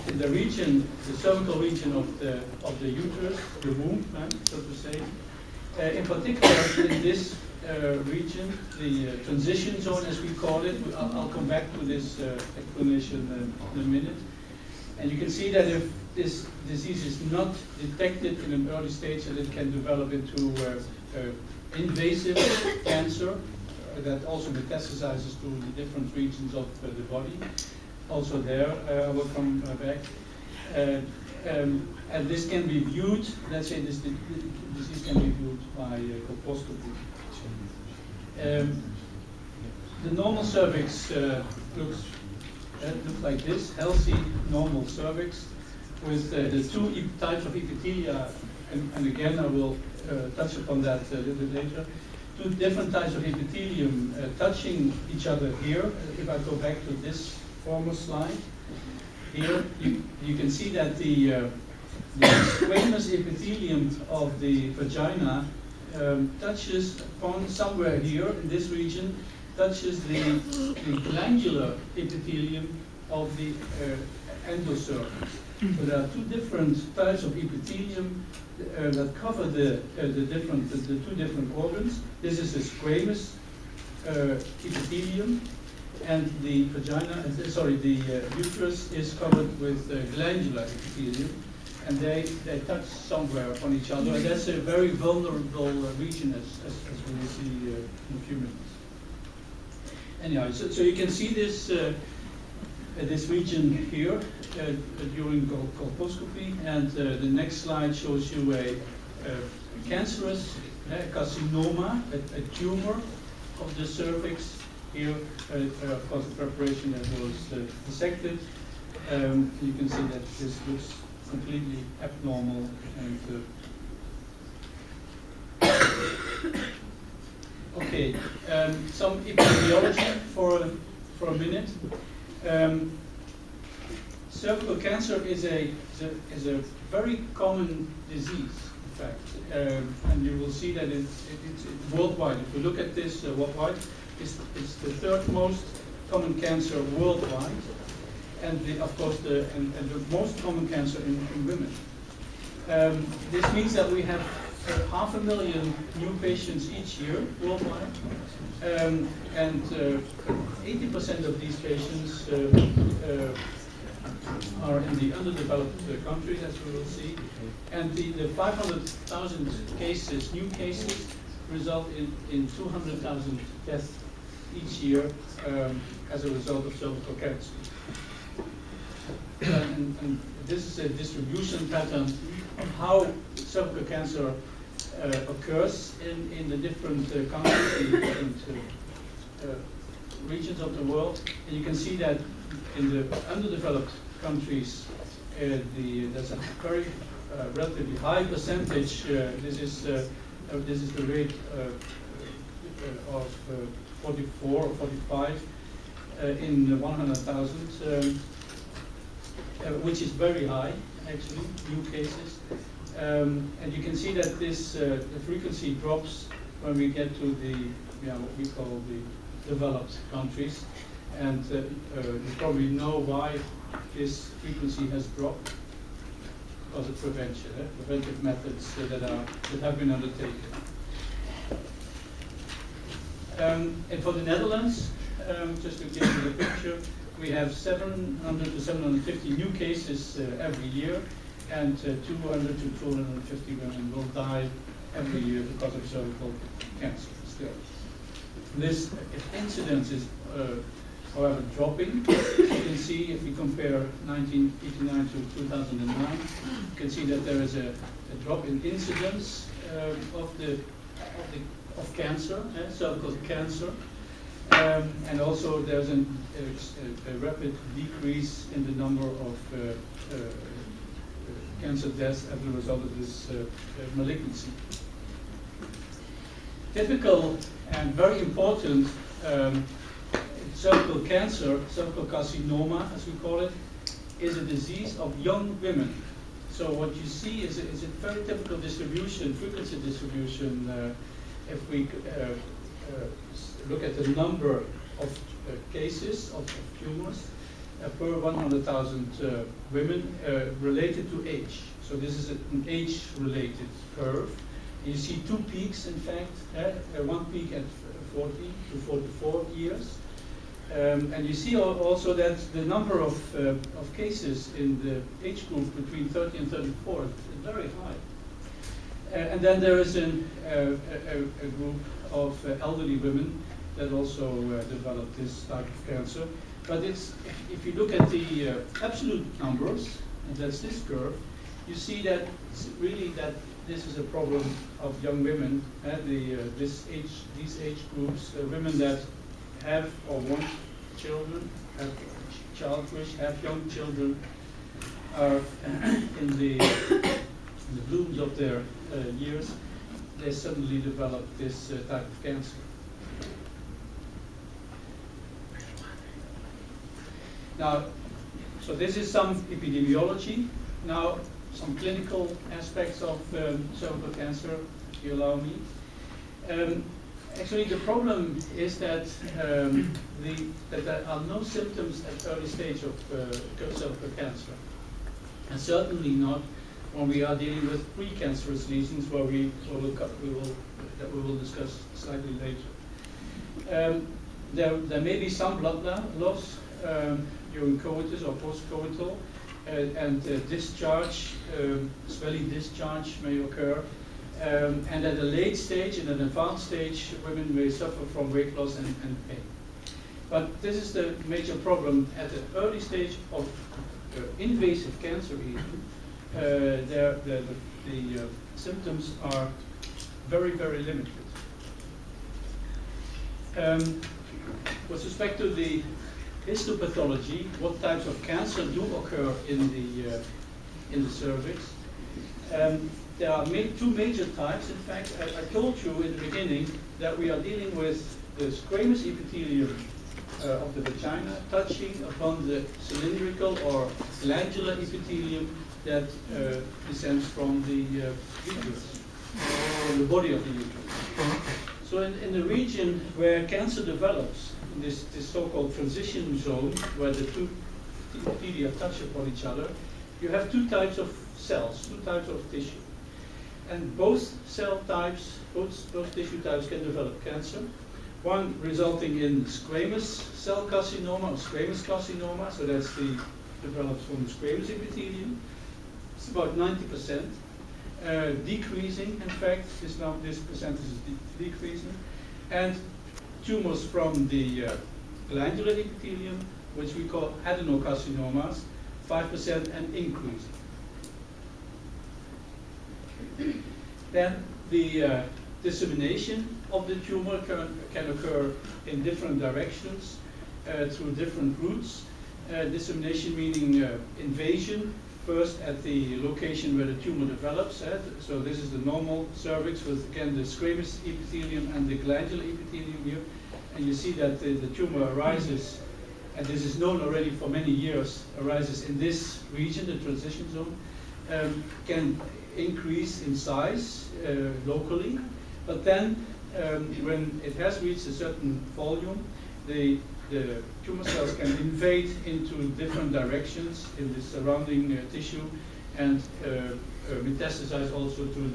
in the region, the cervical region of the uterus, the womb, so to say. In particular, in this region, the transition zone, as we call it. I'll come back to this explanation in a minute. And you can see that if this disease is not detected in an early stage, that it can develop into invasive cancer that also metastasizes to the different regions of the body. Also there, I will come back. And this can be viewed, let's say this disease can be viewed by colposcopy. The normal cervix looks like this, healthy, normal cervix, with the two types of epithelia, and again I will touch upon that a little bit later. Two different types of epithelium touching each other here. If I go back to this former slide, here you can see that the squamous epithelium of the vagina touches upon somewhere here in this region, touches the glandular epithelium of the endocervix. So there are two different types of epithelium that cover the two different organs. This is a squamous epithelium, and the the uterus is covered with glandular epithelium, and they touch somewhere upon each other, and that's a very vulnerable region, as we will see in a few minutes. Anyhow, so you can see this this region here during colposcopy, and the next slide shows you a cancerous carcinoma, a tumor of the cervix. Here, of course, the preparation that was dissected. You can see that this looks completely abnormal, and okay, some epidemiology for a minute. Cervical cancer is a very common disease, in fact, and you will see that it's worldwide. If you look at this worldwide, it's the third most common cancer worldwide, and of course the most common cancer in women. This means that we have 500,000 new patients each year worldwide, and 80% of these patients are in the underdeveloped countries, as we will see. And the 500,000 cases, new cases, result in 200,000 deaths each year as a result of cervical cancer. And this is a distribution pattern of how cervical cancer occurs in the different countries, in the different regions of the world. And you can see that in the underdeveloped countries, there's a very relatively high percentage. This is the rate of 44 or 45 in 100,000, which is very high, actually, new cases. And you can see that this the frequency drops when we get to the what we call the developed countries, and you probably know why this frequency has dropped, because of prevention, preventive methods that have been undertaken. And for the Netherlands, just to give you the picture, we have 700 to 750 new cases every year, and 200 to 250 women will die every year because of cervical cancer still. This incidence is, however, dropping. You can see if we compare 1989 to 2009, you can see that there is a drop in incidence of cancer, cervical cancer. And also there's a rapid decrease in the number of cancer deaths as a result of this malignancy. Typical and very important cervical cancer, cervical carcinoma as we call it, is a disease of young women. So what you see is a very typical distribution, frequency distribution, if we look at the number of cases of tumors. per 100,000 women related to age. So this is an age-related curve. You see two peaks, in fact, one peak at 40 to 44 years. And you see also that the number of cases in the age group between 30 and 34 is very high. And then there is a group of elderly women that also develop this type of cancer. But it's, if you look at the absolute numbers, and that's this curve, you see that it's really that this is a problem of young women, these age groups, women that have or want children, have child wish, have young children, are in the blooms of their years, they suddenly develop this type of cancer. Now, so this is some epidemiology. Now, some clinical aspects of cervical cancer, if you allow me. Actually, the problem is that that there are no symptoms at early stage of cervical cancer, and certainly not when we are dealing with precancerous lesions, where we will discuss slightly later. There may be some blood loss during coitus or post-coital, and discharge, swelling discharge may occur. And at a late stage, in an advanced stage, women may suffer from weight loss and pain. But this is the major problem at the early stage of invasive cancer even. The symptoms are very, very limited. With respect to the histopathology, what types of cancer do occur in the cervix? There are two major types. In fact, I told you in the beginning that we are dealing with the squamous epithelium of the vagina touching upon the cylindrical or glandular epithelium that descends from the uterus, from the body of the uterus. So in the region where cancer develops, this so-called transition zone, where the two epithelia touch upon each other, you have two types of cells, two types of tissue. And both cell types, both tissue types can develop cancer. One resulting in squamous cell carcinoma or squamous carcinoma, so that's develops from the squamous epithelium. It's about 90%. Decreasing, in fact, this percentage is decreasing. And tumors from the glandular epithelium, which we call adenocarcinomas, 5% and increasing. Then the dissemination of the tumor can occur in different directions through different routes. Dissemination meaning invasion, first at the location where the tumor develops. So this is the normal cervix with, again, the squamous epithelium and the glandular epithelium here. And you see that the tumor arises, and this is known already for many years, arises in this region, the transition zone, can increase in size locally, but then when it has reached a certain volume, the tumor cells can invade into different directions in the surrounding tissue and metastasize also to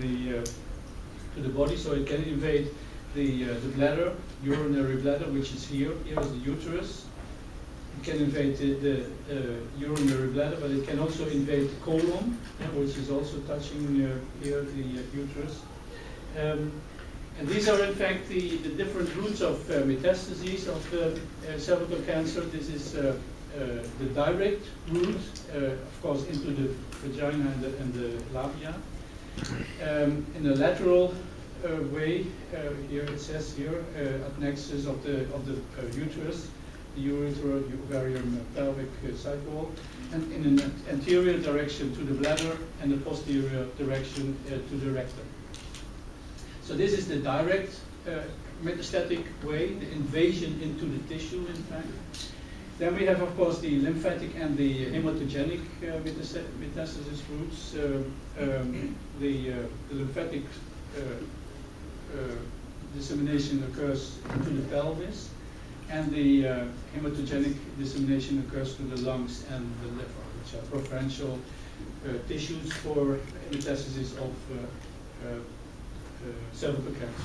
the body. So it can invade the bladder, urinary bladder, which is here. Here is the uterus. It can invade the urinary bladder, but it can also invade the colon, which is also touching here the uterus. And these are, in fact, the different routes of metastases of cervical cancer. This is the direct route, of course, into the vagina and the labia. In the lateral way, here it says here, at nexus of the uterus, the ureterovarium pelvic sidewall, and in an anterior direction to the bladder and the posterior direction to the rectum. So this is the direct metastatic way, the invasion into the tissue, in fact. Then we have, of course, the lymphatic and the hematogenic metastasis routes. The lymphatic dissemination occurs into the pelvis. and the hematogenic dissemination occurs to the lungs and the liver, which are preferential tissues for metastasis of cervical cancer.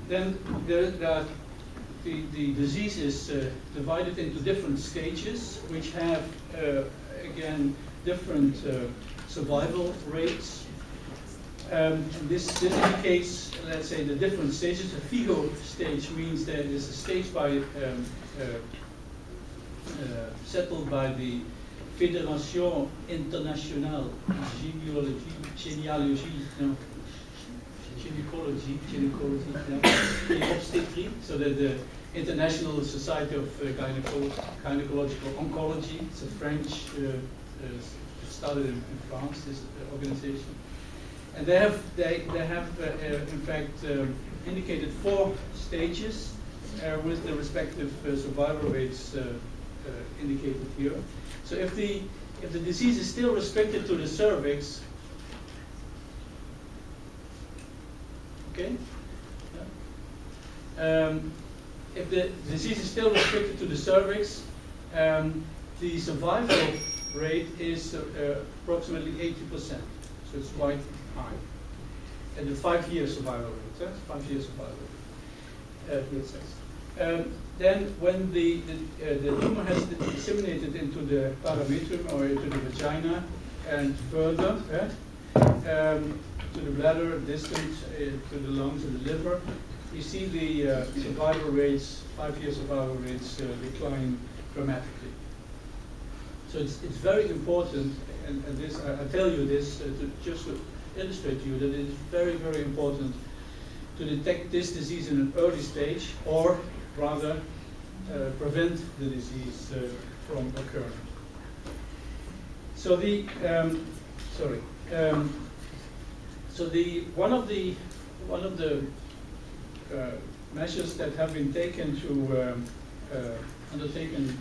Then the disease is divided into different stages, which have, again, different survival rates. And this indicates, let's say, the different stages. A FIGO stage means that it is a stage settled by the Fédération Internationale Gynecology, obstetric, so that the International Society of Gynecological Oncology, it's a French, it started in France, this organization. And they have in fact, indicated 4 stages with the respective survival rates indicated here. So if the disease is still restricted to the cervix, okay? Yeah. If the disease is still restricted to the cervix, the survival rate is approximately 80%. So it's quite high. And the 5-year survival rate, 5-year survival rate. Then when the tumor has disseminated into the parametrium or into the vagina and further, to the bladder, distant to the lungs and the liver, you see the survival rates, 5-year survival rates decline dramatically. So it's very important, and this I tell you this to illustrate to you that it is very, very important to detect this disease in an early stage, or rather prevent the disease from occurring. So one of the measures that have been taken undertaken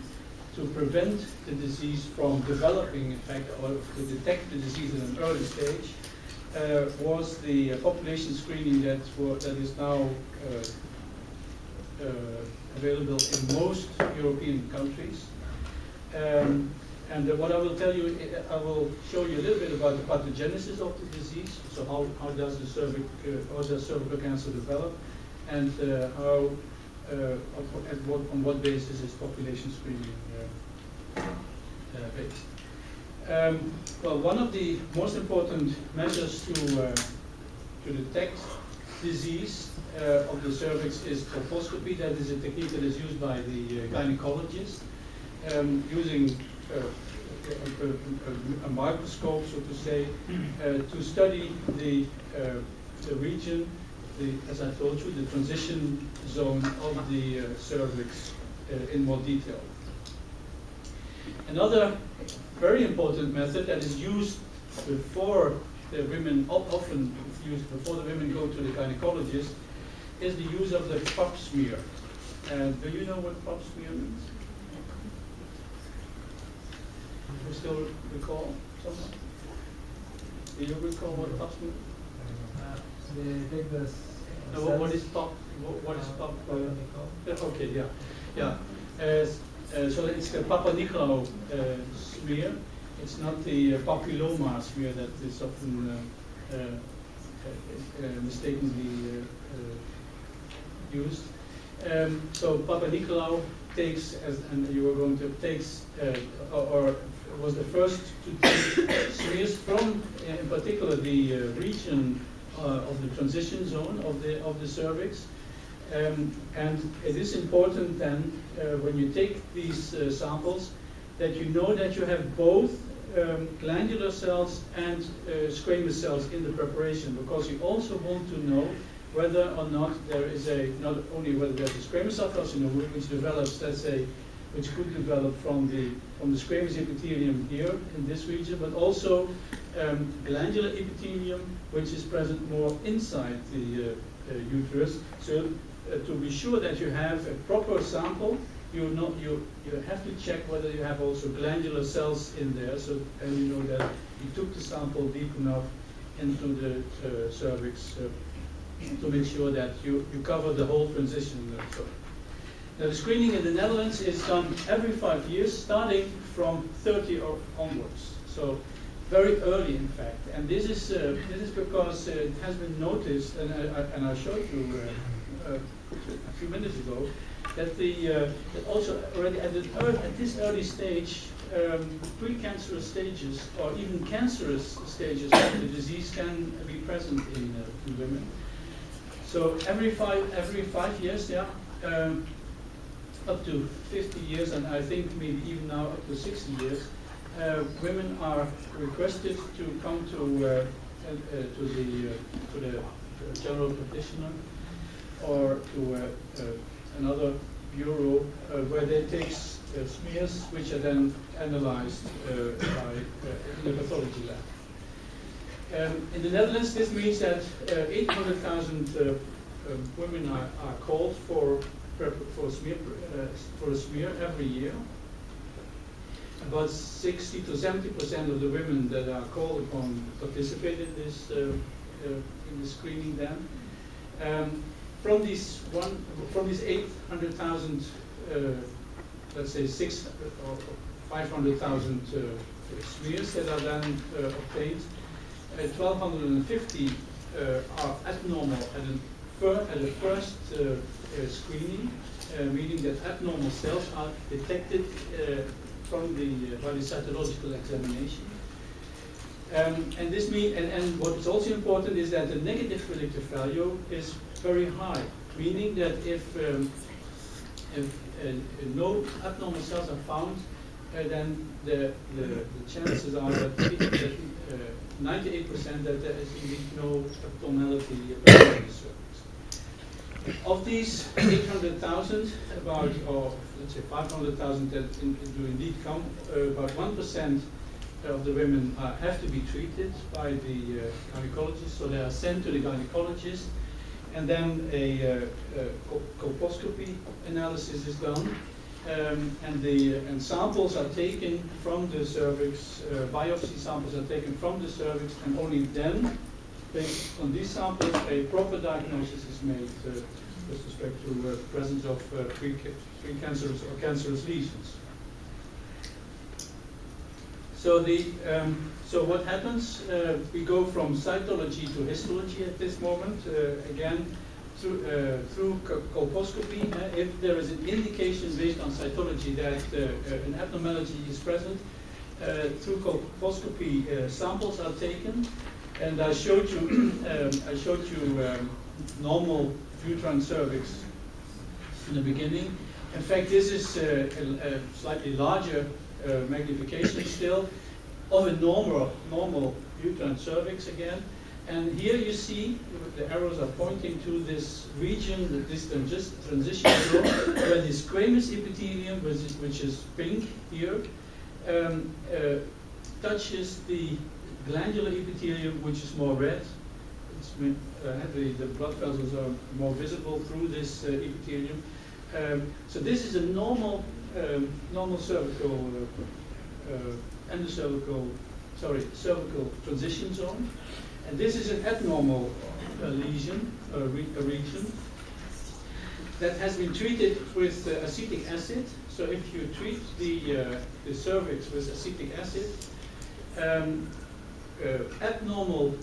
to prevent the disease from developing, in fact, or to detect the disease in an early stage, was the population screening that is now available in most European countries. And what I will tell you, I will show you a little bit about the pathogenesis of the disease. So how does cervical cancer develop, and on what basis is population screening based. Well, one of the most important measures to detect disease of the cervix is colposcopy. That is a technique that is used by the gynecologist, using a microscope, so to say, to study the region, as I told you, the transition zone of the cervix in more detail. Another very important method that is used before the women, often used before the women go to the gynecologist, is the use of the pap smear. Do you know what pap smear means? Do you still recall someone? Do you recall what pap smear? They take this. What is pap? What is pap? Okay, yeah. So it's the Papa Nicolau smear. It's not the papilloma smear that is often mistakenly used. So Papa Nicolau takes, and you were going to takes, or was the first to take smears from, in particular, the region of the transition zone of the cervix. And it is important then, when you take these samples, that you know that you have both glandular cells and squamous cells in the preparation, because you also want to know whether or not there is not only whether there's a squamous cell carcinoma, which develops, let's say, which could develop from the squamous epithelium here in this region, but also glandular epithelium, which is present more inside the uterus. So to be sure that you have a proper sample, you have to check whether you have also glandular cells in there, so and you know that you took the sample deep enough into the cervix to make sure that you cover the whole transition. Now, the screening in the Netherlands is done every 5 years, starting from 30 or onwards. So very early, in fact. And this is because it has been noticed, and I showed you a few minutes ago, that that also already at this early stage, precancerous stages or even cancerous stages of the disease can be present in women. So every five years, yeah, up to 50 years, and I think maybe even now up to 60 years, women are requested to come to the general practitioner or to another bureau where they take smears which are then analyzed in the pathology lab. In the Netherlands, this means that 800,000 women are called for a smear every year. About 60 to 70% of the women that are called upon participate in this in the screening then. From these 800,000, let's say 600 or 500,000 smears that are then obtained, 1,250 are abnormal at the first screening, meaning that abnormal cells are detected by the cytological examination. And this means, and what is also important is that the negative predictive value is very high, meaning that if no abnormal cells are found, then the chances are that 98% that there is indeed no abnormality present in the cervix. Of these 800,000, about, or let's say 500,000 that do indeed come, about 1% of the women have to be treated by the gynecologist, so they are sent to the gynecologist, and then a colposcopy analysis is done, and samples are taken from the cervix, biopsy samples are taken from the cervix, and only then, based on these samples, a proper diagnosis is made with respect to presence of precancerous or cancerous lesions. So so what happens? We go from cytology to histology at this moment. Again, through colposcopy, if there is an indication based on cytology that an abnormality is present, through colposcopy samples are taken, and I showed you normal uterine cervix in the beginning. In fact, this is a slightly larger magnification still of a normal uterine cervix again. And here you see the arrows are pointing to this region, this transition zone, where the squamous epithelium, which is pink here, touches the glandular epithelium, which is more red. The blood vessels are more visible through this epithelium. So this is a normal cervical cervical transition zone, and this is an abnormal lesion, a region that has been treated with acetic acid. So if you treat the cervix with acetic acid, abnormal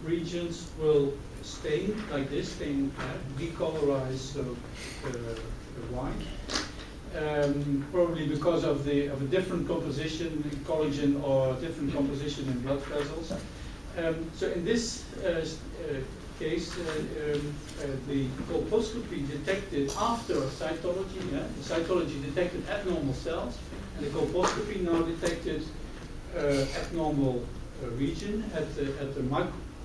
regions will stain like this, decolorize white. Probably because of a different composition in collagen or different composition in blood vessels. So in this case, the colposcopy detected after cytology, the cytology detected abnormal cells, and the colposcopy now detected abnormal region at the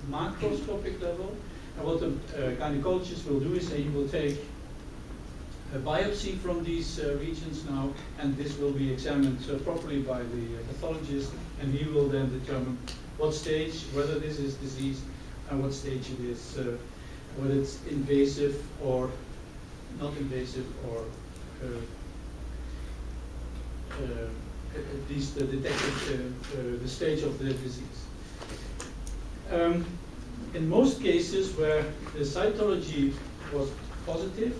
microscopic level. And what the gynecologist will do is he will take a biopsy from these regions now, and this will be examined properly by the pathologist, and he will then determine what stage, whether this is disease, and what stage it is, whether it's invasive or not invasive, or at least detected the stage of the disease. in most cases where the cytology was positive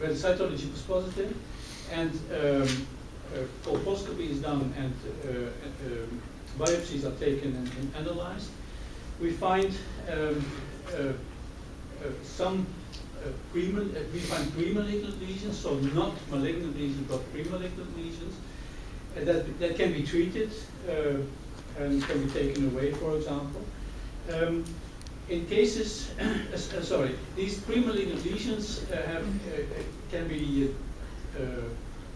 where the cytology was positive, and colposcopy is done and biopsies are taken and analyzed, we find we find pre-malignant lesions, so not malignant lesions, but pre-malignant lesions, and that can be treated and can be taken away, for example. In cases, these pre-malignant lesions can be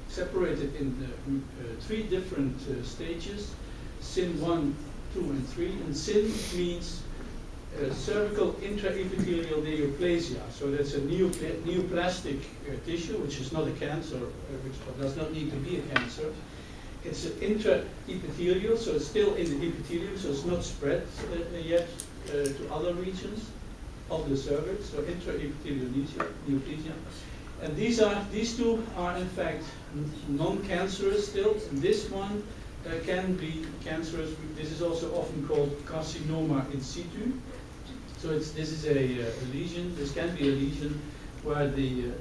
separated in 3 different stages: CIN 1, 2, and 3. And CIN means cervical intraepithelial neoplasia. So that's a neoplastic tissue, which is not a cancer, which does not need to be a cancer. It's intraepithelial, so it's still in the epithelium, so it's not spread yet to other regions of the cervix, so intraepithelial neoplasia. And these two are in fact non-cancerous still. This one can be cancerous. This is also often called carcinoma in situ. So this is a lesion. This can be a lesion where the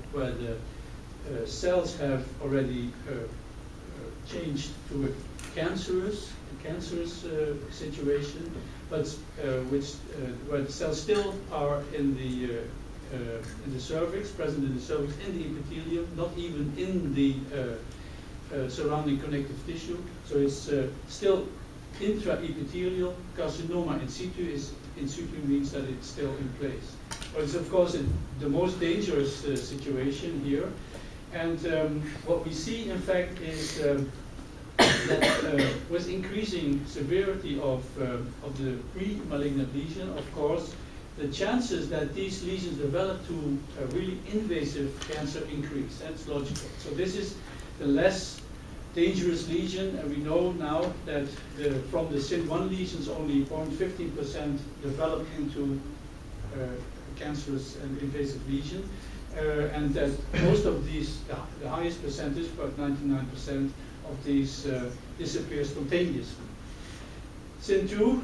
cells have already changed to a cancerous situation, but where the cells still are in the cervix, present in the cervix, in the epithelium, not even in the surrounding connective tissue. So it's still intraepithelial. Carcinoma in situ means that it's still in place. But it's of course the most dangerous situation here. And what we see, in fact, is that with increasing severity of the pre-malignant lesion, of course, the chances that these lesions develop to a really invasive cancer increase. That's logical. So this is the less dangerous lesion, and we know now that from the CIN1 lesions, only 0.15% develop into a cancerous and invasive lesion. And that most of these, the highest percentage, about 99% of these disappear spontaneously. CIN2,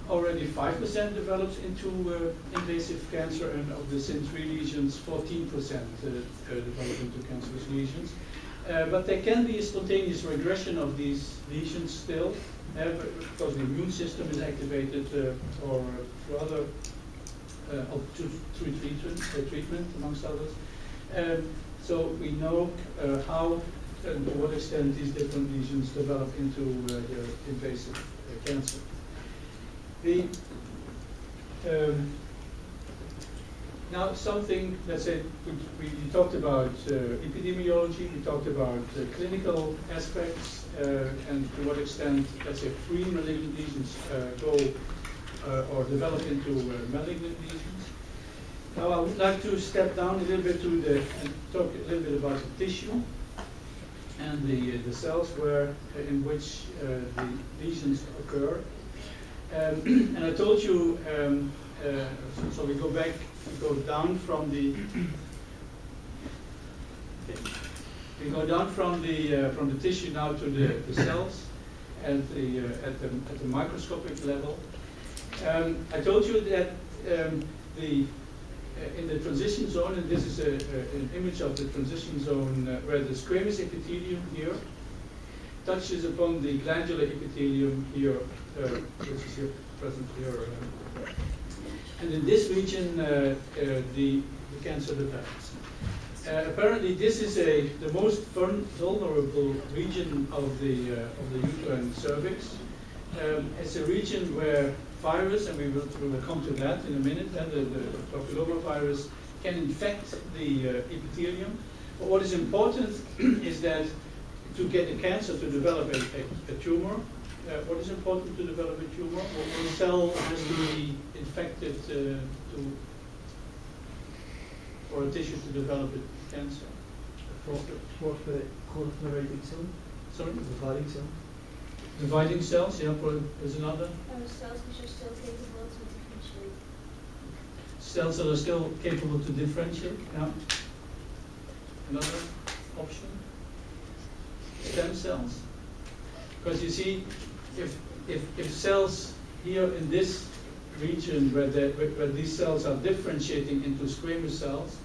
already 5% develops into invasive cancer, and of the CIN3 lesions, 14% develop into cancerous lesions. But there can be a spontaneous regression of these lesions still, because the immune system is activated or through other through treatment, amongst others. So we know how and to what extent these different lesions develop into invasive cancer. Now something, let's say, we talked about epidemiology, we talked about clinical aspects, and to what extent, let's say, pre-malignant lesions go or develop into malignant lesions. Now I would like to step down a little bit and talk a little bit about the tissue and the cells in which the lesions occur. And I told you, so we go down from the from the tissue now to the cells at the microscopic level. I told you that in the transition zone, and this is an image of the transition zone where the squamous epithelium here touches upon the glandular epithelium here, which is here present here. And in this region, the cancer develops. Apparently, this is the most vulnerable region of the uterine cervix. It's a region where virus, and we will come to that in a minute, and the papillomavirus can infect the epithelium. But what is important is that to get a cancer to develop a tumor, what is important to develop a tumor? One cell has to be infected for a tissue to develop a cancer. Proliferating cell? Sorry? Dividing cell? Dividing cells, yeah, there's another. Cells which are still capable to differentiate. Cells that are still capable to differentiate, yeah. Another option. Stem cells. Because you see, if if cells here in this region where these cells are differentiating into squamous cells,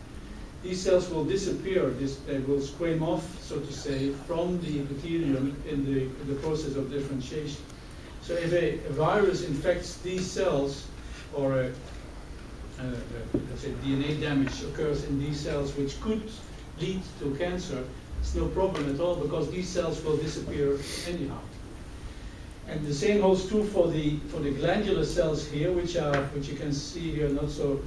these cells will disappear. They will squame off, so to say, from the epithelium in the process of differentiation. So if a virus infects these cells, or let's say DNA damage occurs in these cells, which could lead to cancer, it's no problem at all, because these cells will disappear anyhow. And the same holds true for the glandular cells here, which you can see here not so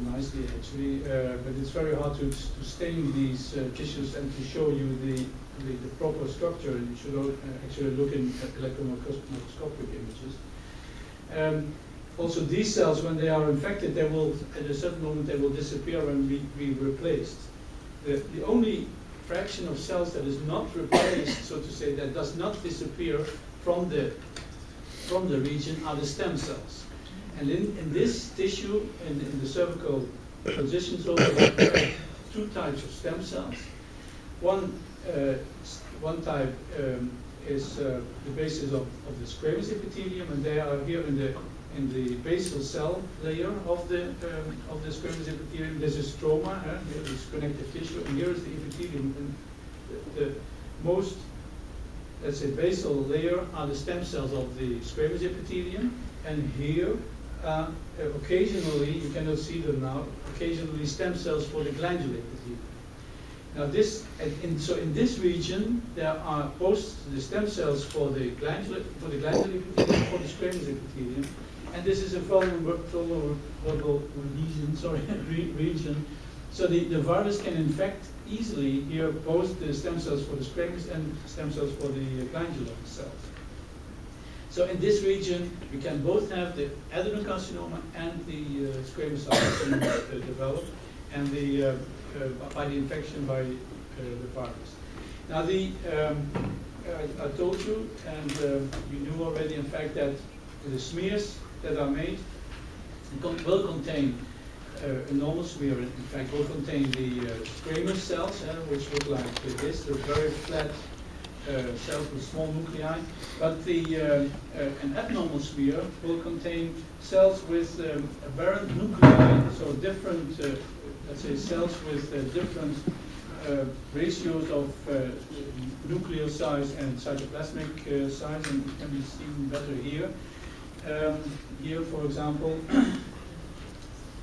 nicely actually, but it's very hard to stain these tissues and to show you the proper structure. And you should actually look in electron microscopic images. Also, these cells, when they are infected, they will at a certain moment they will disappear and be replaced. The only fraction of cells that is not replaced, so to say, that does not disappear from the region are the stem cells. And in this tissue, in the cervical positions, also have two types of stem cells. One type is the basis of the squamous epithelium, and they are here in the basal cell layer of the squamous epithelium. This is stroma, here is connective tissue, and here is the epithelium. And the most, let's say, basal layer are the stem cells of the squamous epithelium, and here, occasionally, you cannot see them now, occasionally stem cells for the glandular epithelium. Now so in this region, there are both the stem cells for the glandular epithelium, for the squamous epithelium, and this is a vulnerable region. So the virus can infect easily here both the stem cells for the squamous and stem cells for the glandular cells. So in this region, we can both have the adenocarcinoma and the squamous cell develop, and by the infection by the virus. Now, I told you, and you knew already, in fact, that the smears that are made will contain a normal smear. In fact, will contain the squamous cells, which look like this. They're very flat cells with small nuclei. But an abnormal smear will contain cells with aberrant nuclei, so different, let's say, cells with different ratios of nuclear size and cytoplasmic size, and it can be seen better here. Here, for example,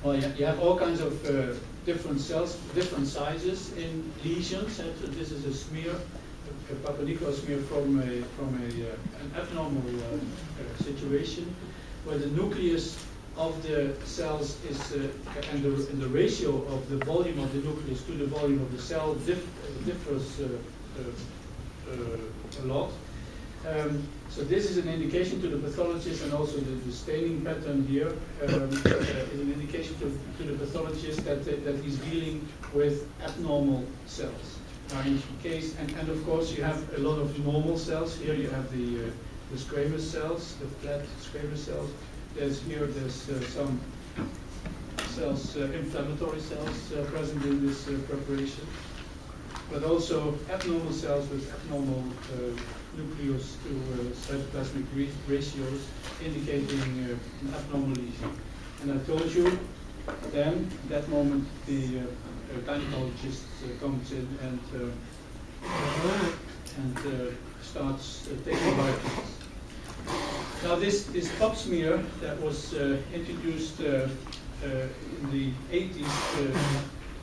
well, you have all kinds of different cells, different sizes in lesions. This is a smear, a Papa-Nicolau smear from an abnormal situation, where the nucleus of the cells is, and the ratio of the volume of the nucleus to the volume of the cell differs a lot. So this is an indication to the pathologist, and also the staining pattern here is an indication to the pathologist that he's dealing with abnormal cells. Now, in case, and of course you have a lot of normal cells. Here you have the squamous cells, the flat squamous cells. There's some cells, inflammatory cells present in this preparation, but also abnormal cells with abnormal nucleus to cytoplasmic ratios, indicating an abnormal lesion. And I told you then, at that moment, the gynecologist comes in and starts taking biopsies. Now this pap smear that was introduced in the 80s,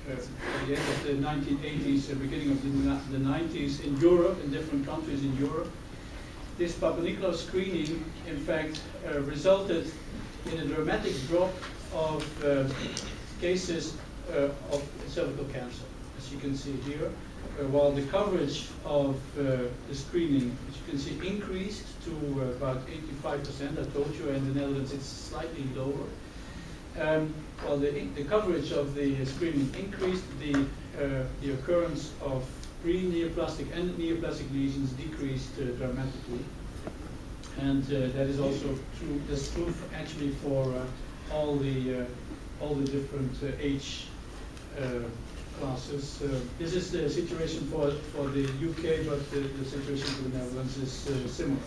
at the end of the 1980s, beginning of the 90s in Europe, in different countries in Europe. This Papa-Nicolau screening, in fact, resulted in a dramatic drop of cases of cervical cancer, as you can see here, while the coverage of the screening, as you can see, increased to about 85%. I told you in the Netherlands it's slightly lower. While the coverage of the screening increased, the occurrence of pre-neoplastic and neoplastic lesions decreased dramatically. And that is also true. That's true actually for all the different age classes. This is the situation for the UK, but the situation for the Netherlands is similar.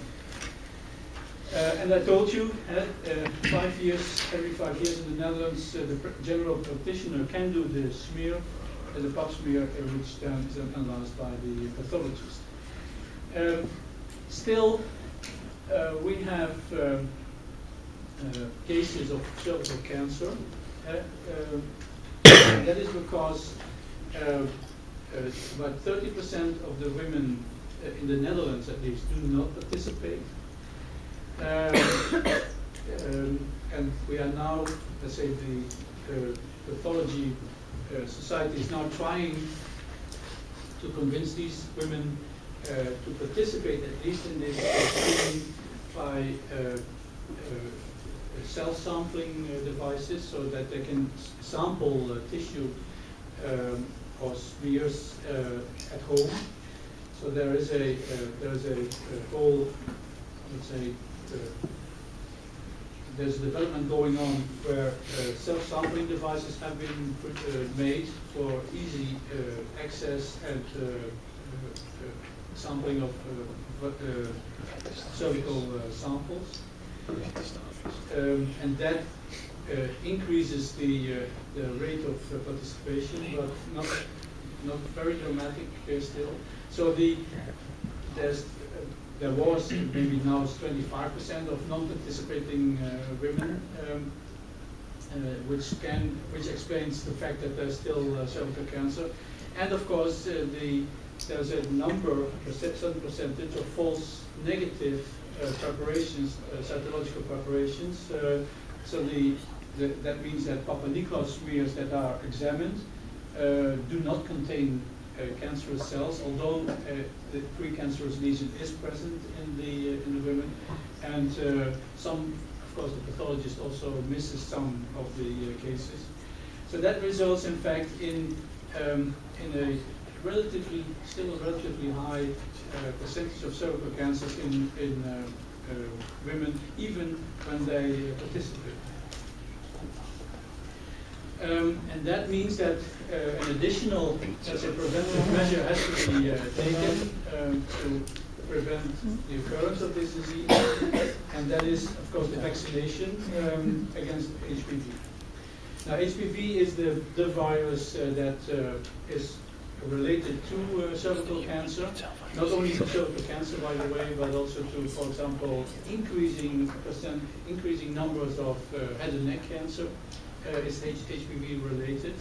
And I told you, every 5 years in the Netherlands, the general practitioner can do the smear, the pap smear, which then is analyzed by the pathologist. Still, we have cases of cervical cancer. That is because about 30% of the women in the Netherlands, at least, do not participate. And we are now, let's say, the pathology society is now trying to convince these women to participate at least in this screening by self-sampling devices, so that they can sample tissue or smears at home. So there is a whole, let's say, there's a development going on where self-sampling devices have been made for easy access and sampling of cervical samples. And that increases the rate of participation, but not very dramatic still. So there was, maybe now it's 25% of non-participating women, which explains the fact that there's still cervical cancer. And of course, there's a certain percentage of false negative preparations, cytological preparations. So that means that Papa Nicolau smears that are examined do not contain cancerous cells, although the precancerous lesion is present in the women, and some, of course, the pathologist also misses some of the cases. So that results, in fact, in a still a relatively high percentage of cervical cancers in women, even when they participate. And that means that an additional, let's say, preventive measure has to be taken to prevent the occurrence of this disease, and that is, of course, the vaccination against HPV. Now, HPV is the virus that is related to cervical cancer, not only to cervical cancer, by the way, but also to, for example, increasing numbers of head and neck cancer. Is HPV related.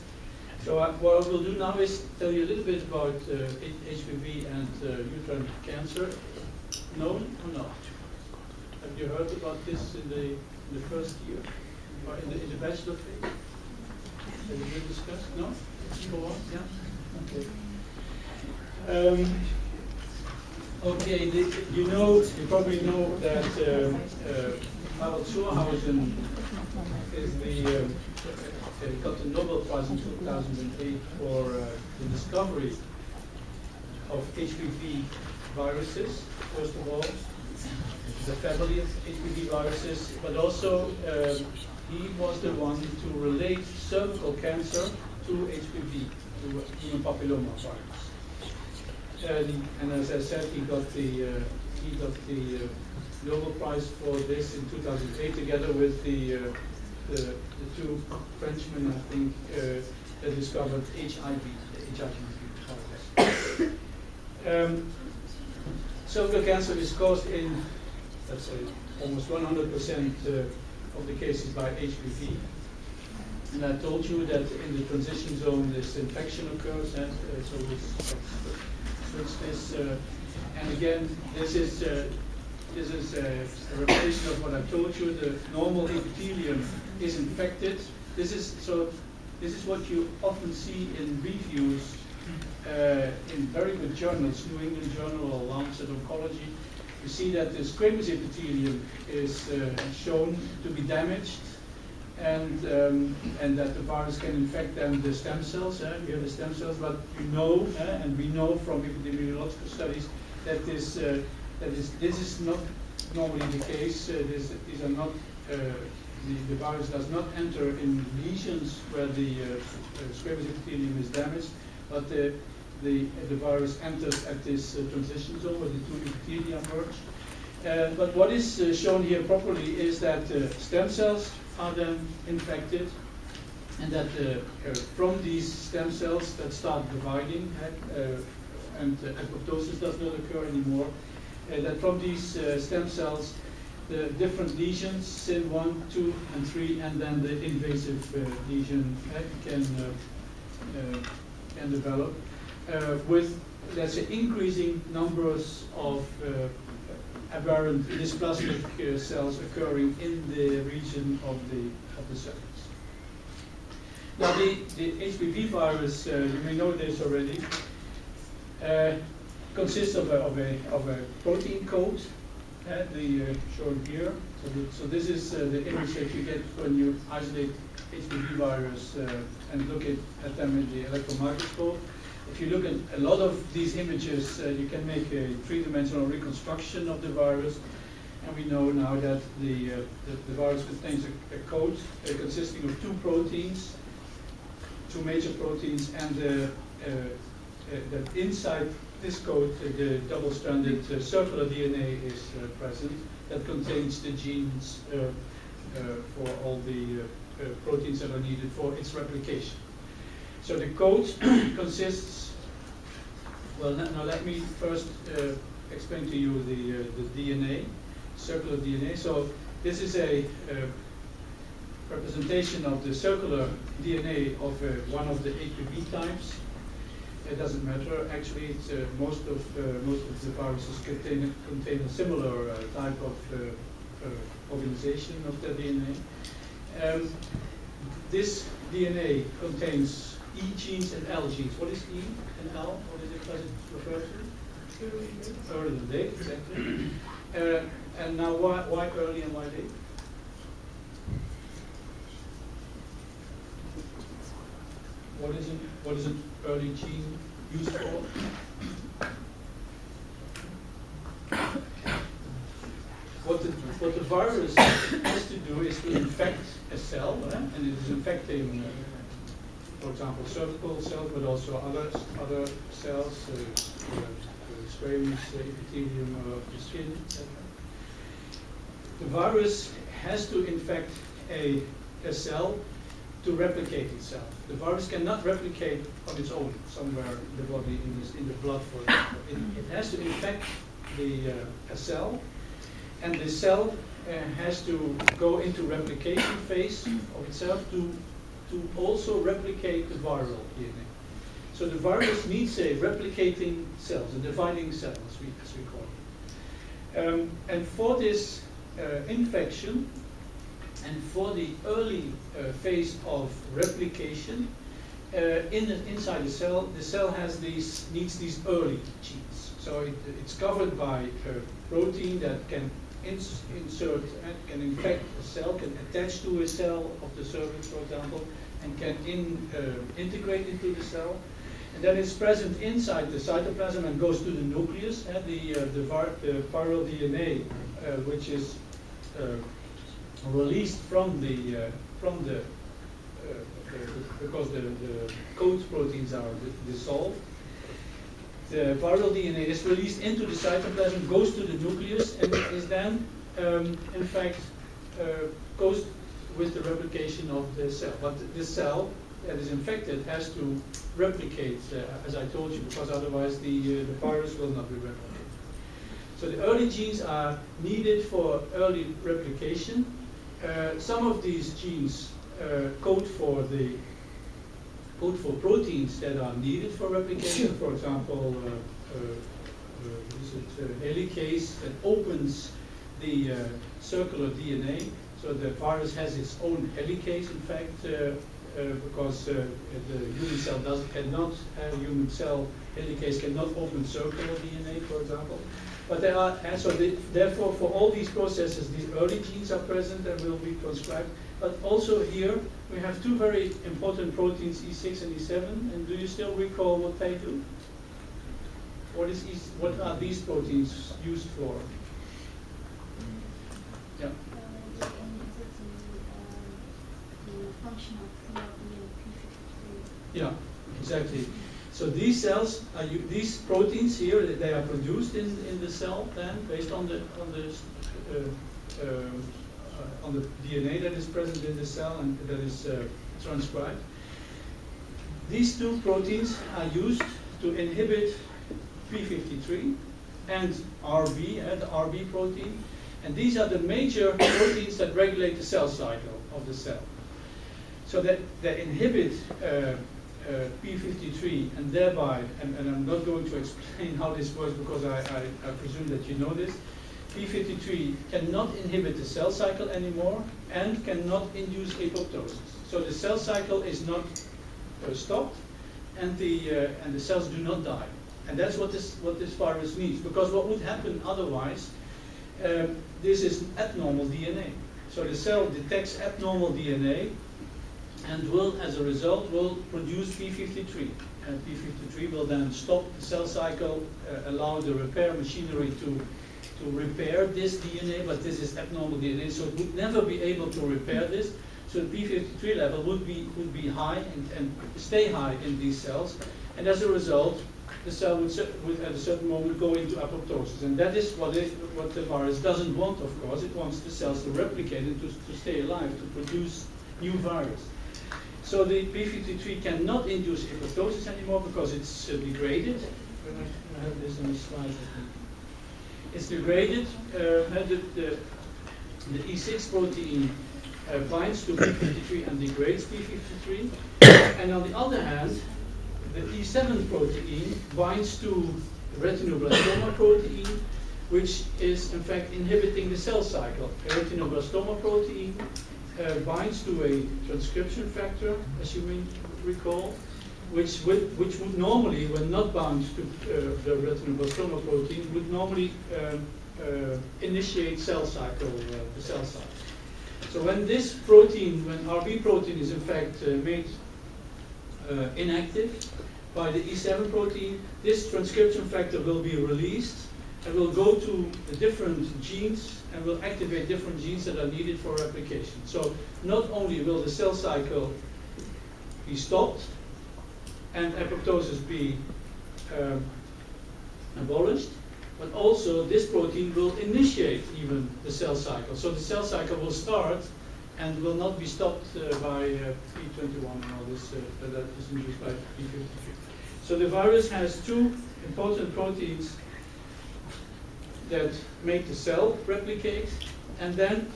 So what I will do now is tell you a little bit about HPV and uterine cancer. Known or not? Have you heard about this in the first year, or in the bachelor phase? Have you been discussed? No? Go on. Yeah. Okay. Okay. You probably know that Harald Schurhausen is got the Nobel Prize in 2008 for the discovery of HPV viruses, first of all, the family of HPV viruses, but also he was the one to relate cervical cancer to HPV, to human papilloma virus. And as I said, he got the Nobel Prize for this in 2008, together with the two Frenchmen, I think, that discovered HIV, the HIV virus. Cervical cancer is caused in, let's say, almost 100% of the cases by HPV. And I told you that in the transition zone this infection occurs, and so we switch this. And again, this is a repetition of what I told you. The normal epithelium is infected. This is what you often see in reviews in very good journals, New England Journal or Lancet Oncology. You see that the squamous epithelium is shown to be damaged, and that the virus can infect then the stem cells. We have the stem cells, but you know, and we know from epidemiological studies that this is not normally the case. These are not. The virus does not enter in lesions where the squamous epithelium is damaged, but the virus enters at this transition zone where the two epithelia merge. But what is shown here properly is that stem cells are then infected, and that from these stem cells that start dividing, and apoptosis does not occur anymore, that from these stem cells, the different lesions, CIN 1, 2, and 3, and then the invasive lesion can develop with, let's say, increasing numbers of aberrant dysplastic cells occurring in the region of the cervix. Now, the HPV virus, you may know this already, consists of a protein coat, shown here. So this is the image that you get when you isolate HPV virus and look at them in the electron microscope. If you look at a lot of these images, you can make a three-dimensional reconstruction of the virus. And we know now that the virus contains a coat consisting of two proteins, two major proteins, and that inside this coat, the double-stranded circular DNA is present that contains the genes for all the proteins that are needed for its replication. So the coat consists, well, now let me first explain to you the DNA, circular DNA. So this is a representation of the circular DNA of one of the HPV types. It doesn't matter. Actually, it's most of the viruses contain a similar type of organization of the DNA. This DNA contains E genes and L genes. What is E and L? What is it referred to? Early and late, exactly. And now, why early and why late? What is an early gene used for? What the virus has to do is to infect a cell, and it is infecting, for example, cervical cells, but also other cells, squamous epithelium of the skin, etc. The virus has to infect a cell to replicate itself. The virus cannot replicate on its own somewhere in the body, in the blood, for example. It has to infect a cell, and the cell has to go into replication phase of itself to also replicate the viral DNA. So the virus needs a replicating cells, a dividing cell, as we call it. And for this infection, and for the early phase of replication, inside the cell needs these early genes. So it's covered by a protein that can insert and can infect a cell, can attach to a cell of the cervix, for example, and can integrate into the cell. And then it's present inside the cytoplasm and goes to the nucleus. And the viral DNA, which is released from because the coat proteins are dissolved. The viral DNA is released into the cytoplasm, goes to the nucleus, and is then, in fact, goes with the replication of the cell. But the cell that is infected has to replicate, as I told you, because otherwise the virus will not be replicated. So the early genes are needed for early replication. Some of these genes code for proteins that are needed for replication. For example, helicase that opens the circular DNA. So the virus has its own helicase, in fact, because the human cell cannot, human cell helicase cannot open circular DNA, for example. But there are, and so therefore, for all these processes, these early genes are present and will be transcribed. But also here, we have two very important proteins, E6 and E7. And do you still recall what they do? What are these proteins used for? Yeah. The function of PRP and P53. Yeah, exactly. So these cells, these proteins here, they are produced in the cell then, based on the DNA that is present in the cell and that is transcribed. These two proteins are used to inhibit p53 and RB, the RB protein. And these are the major proteins that regulate the cell cycle of the cell. So that they inhibit p53 and thereby, and I'm not going to explain how this works because I presume that you know this, p53 cannot inhibit the cell cycle anymore and cannot induce apoptosis. So the cell cycle is not stopped and the cells do not die. And that's what this virus needs, because what would happen otherwise, this is abnormal DNA. So the cell detects abnormal DNA and will, as a result, will produce p53. And p53 will then stop the cell cycle, allow the repair machinery to repair this DNA, but this is abnormal DNA, so it would never be able to repair this. So the p53 level would be high and stay high in these cells, and as a result, the cell would at a certain moment go into apoptosis, and that is what the virus doesn't want. Of course, it wants the cells to replicate and to stay alive, to produce new virus. So the p53 cannot induce apoptosis anymore because it's degraded. I have this on the slide. It's degraded. The E6 protein binds to p53 and degrades p53. And on the other hand, the E7 protein binds to retinoblastoma protein, which is in fact inhibiting the cell cycle. The retinoblastoma protein binds to a transcription factor, as you may recall, which would normally, when not bound to the retinoblastoma protein, would normally initiate cell cycle, the cell cycle. So when this protein, when RB protein is in fact made inactive by the E7 protein, this transcription factor will be released and will go to the different genes and will activate different genes that are needed for replication. So not only will the cell cycle be stopped and apoptosis be abolished, but also this protein will initiate even the cell cycle. So the cell cycle will start and will not be stopped by P21 and all this that is induced by P53. So the virus has two important proteins that make the cell replicate, and then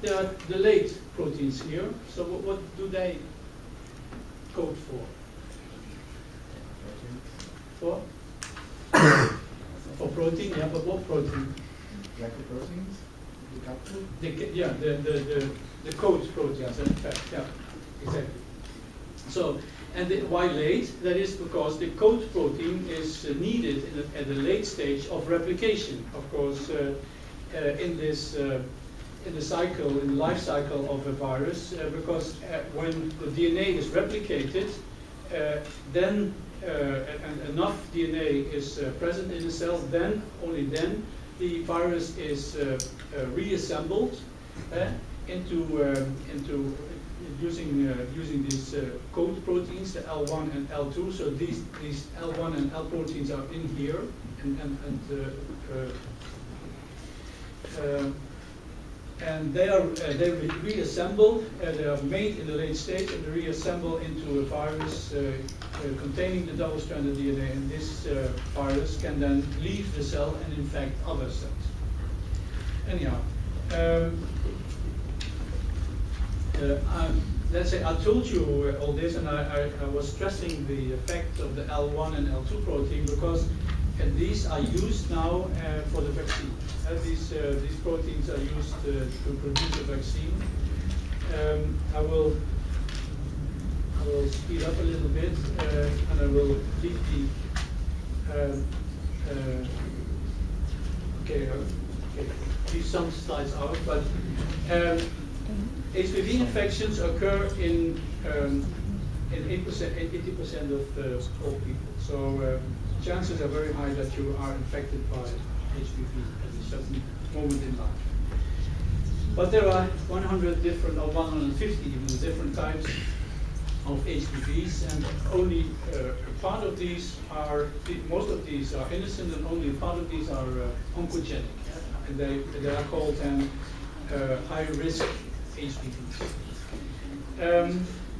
there are the late proteins here. So what do they code for? For protein, yeah, but what protein? Glycoproteins? The capsule? Yeah, the code proteins, in fact, yeah, exactly. So, and why late? That is because the code protein is needed at the late stage of replication. Of course, in the cycle, in the life cycle of a virus, because when the DNA is replicated, then and enough DNA is present in the cell, then only then the virus is reassembled into using these code proteins, the L1 and L2. So these L1 and L proteins are in here, and they are reassembled. They are made in the late stage and reassemble into a virus containing the double-stranded DNA. And this virus can then leave the cell and infect other cells. Anyhow. Let's say I told you all this, and I was stressing the effect of the L1 and L2 protein because these are used now for the vaccine. These proteins are used to produce a vaccine. I will speed up a little bit, and I will leave leave some slides out, but. HPV infections occur in 80% of all people. So chances are very high that you are infected by HPV at a certain moment in life. But there are 100 different, or 150 even different types of HPVs, and only a part of these are, most of these are innocent, and only a part of these are oncogenic. And they are called then high-risk HPVs.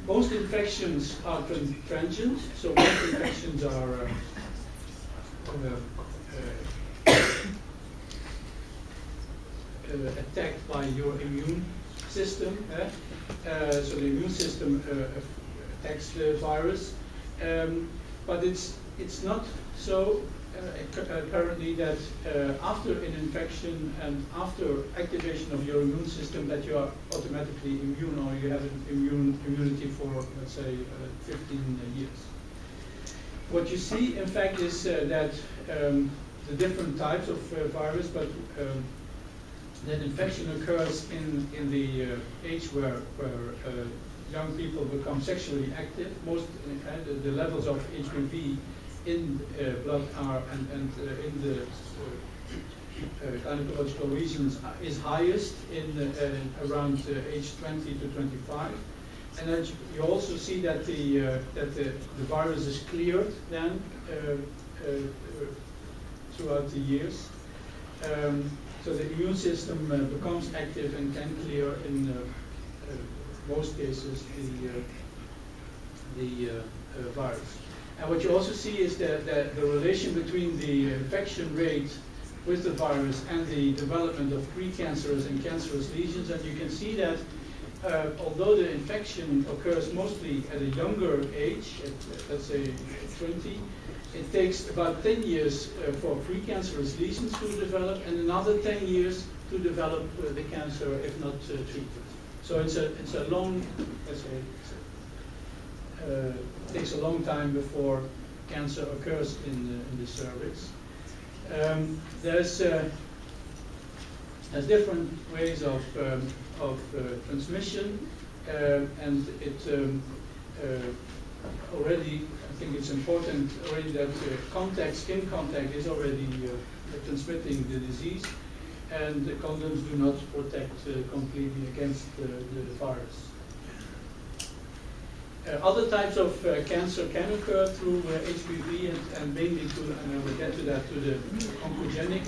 Most infections are transient, so most infections are attacked by your immune system. So the immune system attacks the virus, but it's not so currently that after an infection and after activation of your immune system that you are automatically immune, or you have an immunity for, let's say, 15 years. What you see, in fact, is that the different types of virus, but that infection occurs in the age where young people become sexually active. Most the levels of HPV in blood are and in the gynecological regions is highest in around age 20 to 25, and that you also see that the virus is cleared then throughout the years. So the immune system becomes active and can clear in most cases the virus. And what you also see is that the relation between the infection rate with the virus and the development of precancerous and cancerous lesions. And you can see that although the infection occurs mostly at a younger age, at, let's say 20, it takes about 10 years for precancerous lesions to develop, and another 10 years to develop the cancer if not treated. So it's a long, let's say, it takes a long time before cancer occurs in the cervix. There's different ways of transmission, and it already, I think it's important already that skin contact is already transmitting the disease, and the condoms do not protect completely against the virus. Other types of cancer can occur through HPV, and mainly and I will get to that, to the oncogenic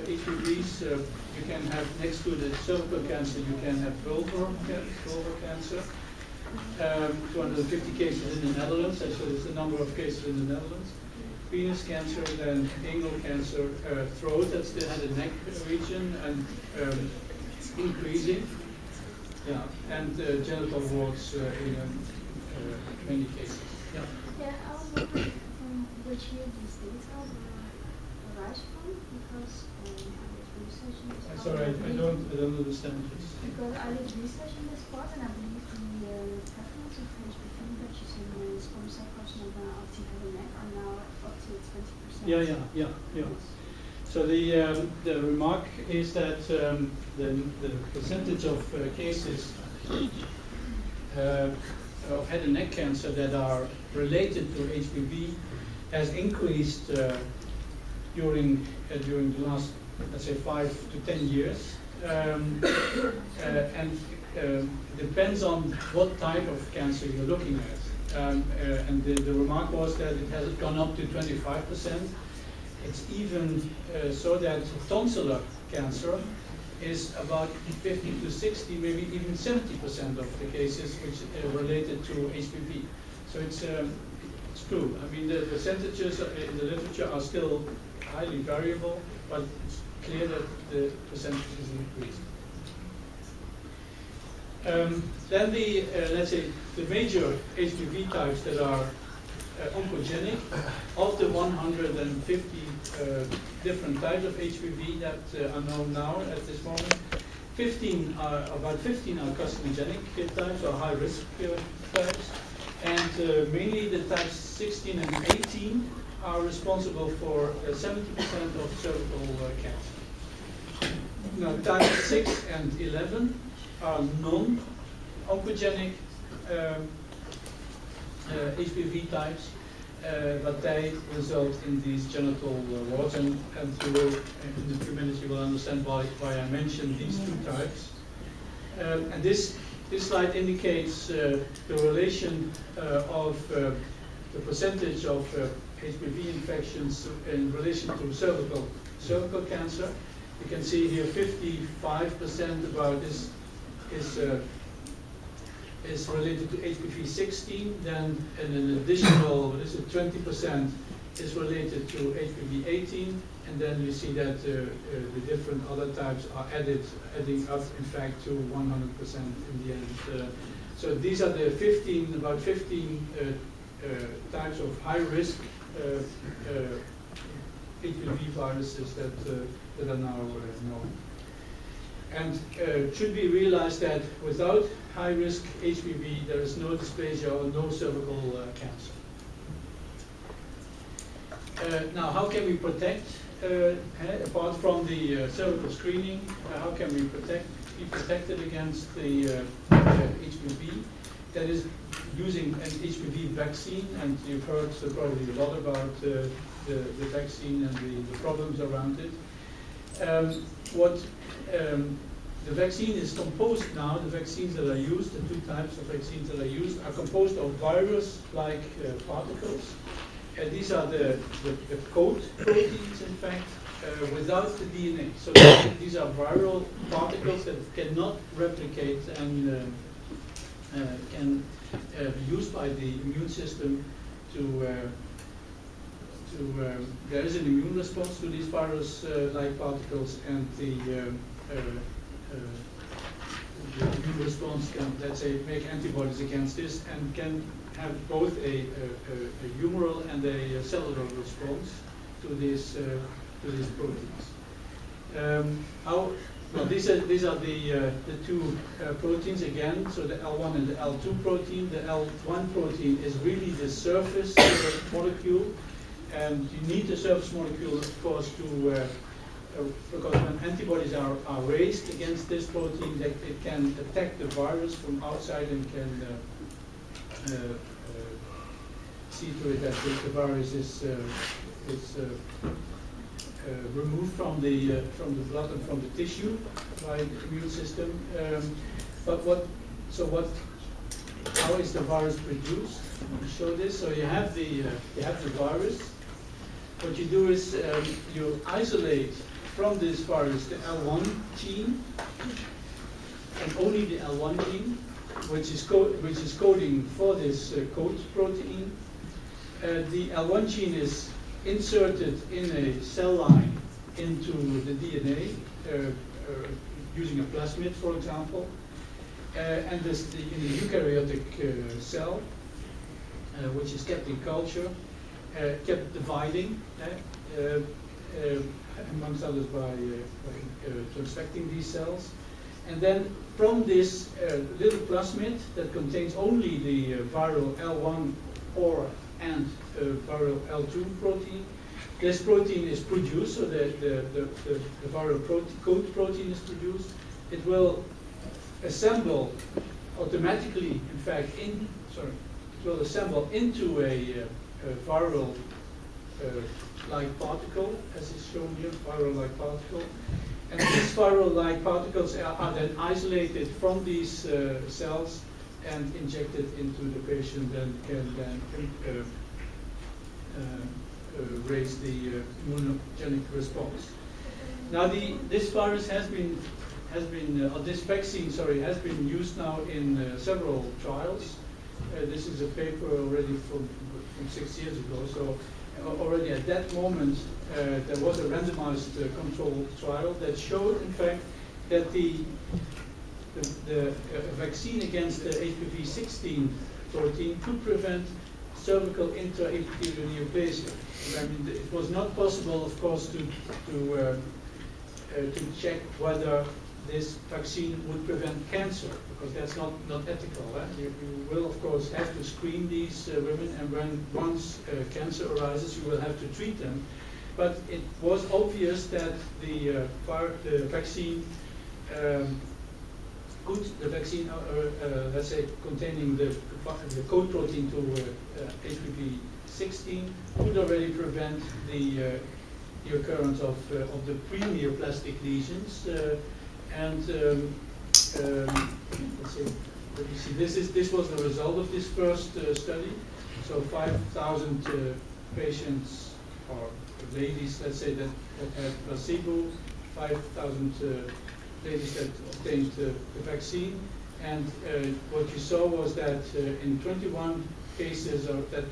HPVs. You can have, next to the cervical cancer, you can have vulvar cancer. 250 cases in the Netherlands, so there's the number of cases in the Netherlands. Penis cancer, then anal cancer, throat, that's the head and neck region, and increasing. Yeah, and genital warts in many cases. Yeah. Yeah, I was wondering from which year these data arise from, because I was researching this. Sorry, I don't understand this. Because I was researching this part, and I believe the prevalence of HPV infections in squamous cell carcinoma of the head and neck are now up to 20%. Yeah. So the remark is that the percentage of cases of head and neck cancer that are related to HPV has increased during the last, let's say, 5 to 10 years, and depends on what type of cancer you're looking at. And the remark was that it has gone up to 25%. It's even so that tonsillar cancer is about 50 to 60, maybe even 70% of the cases which are related to HPV. So it's true. I mean, the percentages in the literature are still highly variable, but it's clear that the percentage is increasing. Then let's say, the major HPV types that are oncogenic, of the 150 different types of HPV that are known now at this moment, about 15 are carcinogenic types, or high-risk types, and mainly the types 16 and 18 are responsible for 70% of cervical cancer. Now, types 6 and 11 are non-oncogenic HPV types, but they result in these genital warts, and you will, in a few minutes, you will understand why I mentioned these two types. And this this slide indicates the relation of the percentage of HPV infections in relation to cervical cancer. You can see here 55% about this is related to HPV-16, then an additional, what is it, 20% is related to HPV-18, and then you see that the different other types are adding up, in fact, to 100% in the end. So these are the about 15 types of high-risk HPV viruses that are now known. And it should be realized that without high-risk HPV, there is no dysplasia or no cervical cancer. Now, how can we protect, apart from the cervical screening, how can we be protected against the HPV? That is using an HPV vaccine, and you've heard probably a lot about the vaccine and the problems around it. The vaccine is composed now, the vaccines that are used, the two types of vaccines that are used, are composed of virus-like particles. These are the coat proteins, in fact, without the DNA. So these are viral particles that cannot replicate and can be used by the immune system there is an immune response to these virus-like particles, and the immune response can, let's say, make antibodies against this and can have both a humoral and a cellular response to these proteins. Well, these are the two proteins again. So the L1 and the L2 protein. The L1 protein is really the surface molecule, and you need the surface molecule, of course, to because when antibodies are raised against this protein, that it can attack the virus from outside and can see to it that the virus is removed from the blood and from the tissue by the immune system. How is the virus produced? I'll show this. So you have the virus. What you do is you isolate from this virus the L1 gene, and only the L1 gene, which is coding for this coat protein. The L1 gene is inserted in a cell line into the DNA using a plasmid, for example, and this in a eukaryotic cell, which is kept in culture, kept dividing, amongst others by transfecting these cells. And then from this little plasmid that contains only the viral L1 and viral L2 protein, this protein is produced, so the viral coat protein is produced. It will assemble automatically, in fact, it will assemble into a viral like particle, as is shown here, viral-like particle. And these viral-like particles are then isolated from these cells and injected into the patient, and can then raise the immunogenic response. Now, this virus has been, or this vaccine, sorry, has been used now in several trials. This is a paper already from 6 years ago. So already at that moment, there was a randomized controlled trial that showed, in fact, that the vaccine against the HPV-16 protein could prevent cervical intraepithelial neoplasia. I mean, it was not possible, of course, to check whether this vaccine would prevent cancer, because that's not ethical. You will, of course, have to screen these women, and once cancer arises, you will have to treat them. But it was obvious that the vaccine let's say, containing the coat protein to HPV-16 could already prevent the occurrence of the pre-neoplastic lesions and let's say let me see, this was the result of this first study. So 5,000 patients or ladies, let's say, that had placebo, 5,000 ladies that obtained the vaccine, and what you saw was that in 21 cases of that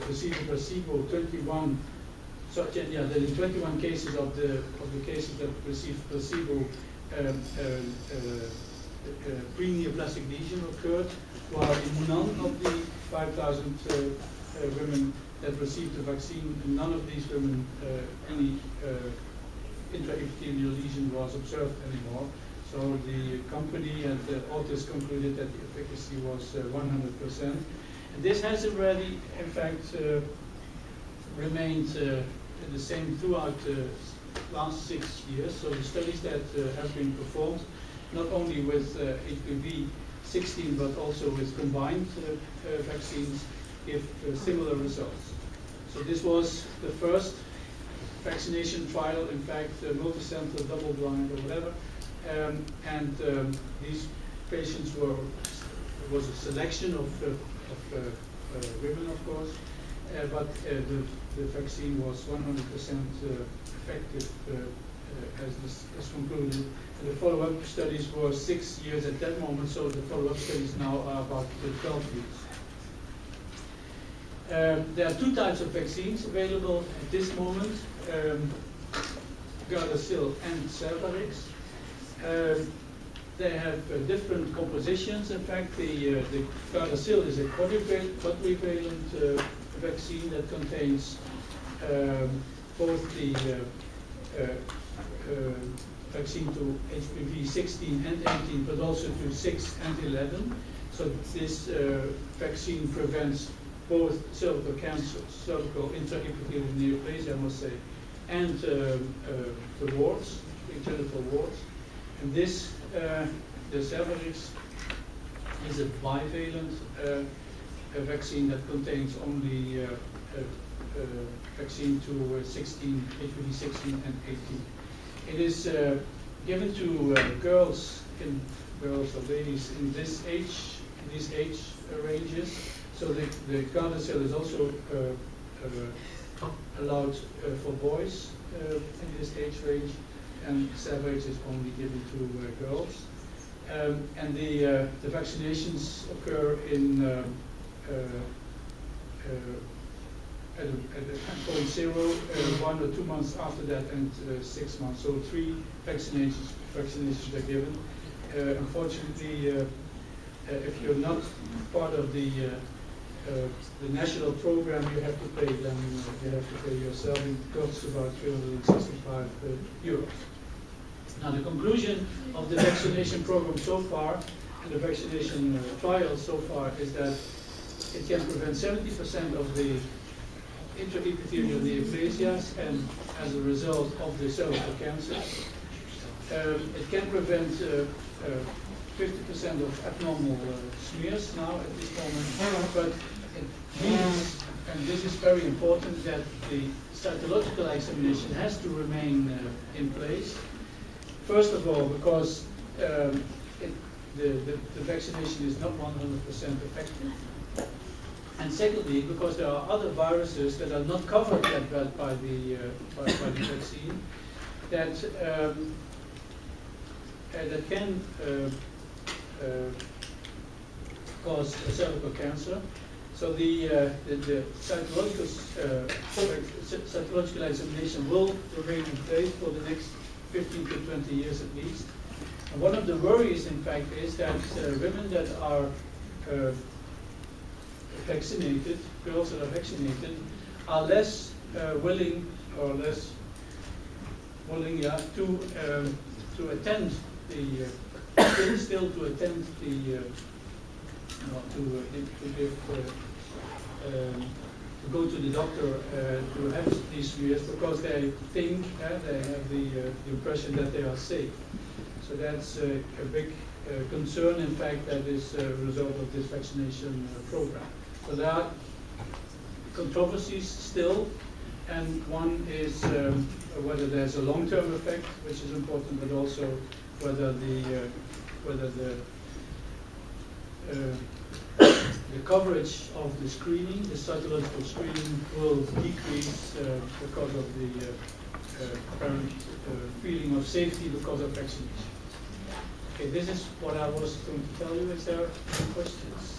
received placebo, 21. So yeah, that in 21 cases of the cases that received placebo, pre-neoplastic lesion occurred, while in none of the 5,000 women that received the vaccine, in none of these women any intraepithelial lesion was observed anymore. So the company and the authors concluded that the efficacy was 100%. And this has already, in fact, remained the same throughout the last 6 years. So the studies that have been performed, not only with HPV-16 but also with combined vaccines, give similar results. So this was the first vaccination trial, in fact, multicenter, double-blind, or whatever. These patients was a selection of women, of course, but the vaccine was 100% effective, as concluded. And the follow-up studies were 6 years at that moment, so the follow-up studies now are about 12 years. There are two types of vaccines available at this moment, Gardasil and Cervarix. They have different compositions. In fact, the Gardasil is a quadrivalent vaccine that contains both the vaccine to HPV-16 and 18, but also to 6 and 11. So this vaccine prevents both cervical cancer, cervical intraepithelial neoplasia, I must say, and the warts, the genital warts. And this, the Cervarix, is a bivalent vaccine that contains only vaccine to HPV-16 and 18. It is given to girls or ladies in these age ranges. So the Gardasil is also allowed for boys in this age range, and Cervarix is only given to girls. And the vaccinations occur in at point 0, 1 or 2 months after that, and 6 months. So 3 vaccinations are given. Unfortunately, if you're not part of the national program, you have to pay them. You have to pay yourself. It costs about 365 euros. Now, the conclusion of the vaccination program so far, and the vaccination trial so far, is that it can prevent 70% of the intraepithelial neoplasias, and as a result of the cervical cancer. It can prevent 50% of abnormal smears now at this moment, but it means, and this is very important, that the cytological examination has to remain in place. First of all, because the vaccination is not 100% effective. And secondly, because there are other viruses that are not covered yet by the vaccine that can cause cervical cancer. So the cytological examination will remain in place for the next 15 to 20 years at least. And one of the worries, in fact, is that women that are vaccinated, girls that are vaccinated, are less willing to attend the still to attend the to go to the doctor to have these smears, because they think they have the impression that they are safe. So that's a big concern, in fact, that is a result of this vaccination program. So there are controversies still, and one is whether there's a long-term effect, which is important, but also whether the whether the coverage of the screening, the cytological screening, will decrease because of the apparent feeling of safety because of vaccination. Okay, this is what I was going to tell you. Is there any questions?